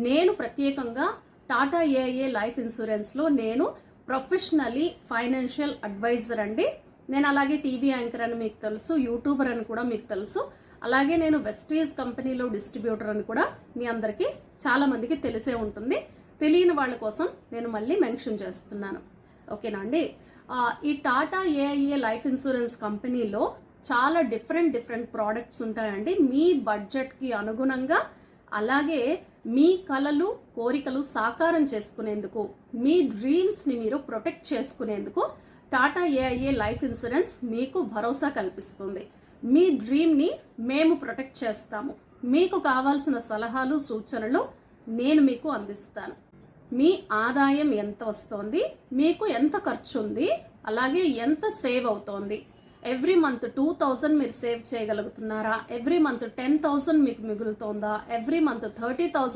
నేను ప్రత్యేకంగా Tata AIA life insurance లో నేను ప్రొఫెషనలీ ఫైనాన్షియల్ అడ్వైజర్ అండి. నేను అలాగే టీవీ యాంకర్ అని మీకు తెలుసు, యూట్యూబర్ అని కూడా మీకు తెలుసు. అలాగే నేను వెస్టీజ్ కంపెనీలో డిస్ట్రిబ్యూటర్ అని కూడా మీ అందరికీ చాలా మందికి తెలిసే ఉంటుంది. తెలియని వాళ్ళ కోసం నేను మళ్ళీ మెన్షన్ చేస్తున్నాను. ఓకేనా అండి? ఈ టాటా ఏఐఏ లైఫ్ ఇన్సూరెన్స్ కంపెనీలో చాలా డిఫరెంట్ ప్రోడక్ట్స్ ఉంటాయండి. మీ బడ్జెట్ కి అనుగుణంగా, అలాగే మీ కలలు కోరికలు సాకారం చేసుకునేందుకు, మీ డ్రీమ్స్ ని మీరు ప్రొటెక్ట్ చేసుకునేందుకు టాటా ఏఐఏ లైఫ్ ఇన్సూరెన్స్ మీకు భరోసా కల్పిస్తుంది. మీ డ్రీమ్ ని మేము ప్రొటెక్ట్ చేస్తాము. మీకు కావాల్సిన సలహాలు సూచనలు నేను మీకు అందిస్తాను. మీ ఆదాయం ఎంత వస్తోంది, మీకు ఎంత ఖర్చు ఉంది, అలాగే ఎంత సేవ్ అవుతోంది, ఎవ్రీ మంత్ 2000 మీరు సేవ్ చేయగలుగుతున్నారా, ఎవ్రీ మంత్ 10,000 మీకు మిగులుతోందా, ఎవ్రీ మంత్ 30,000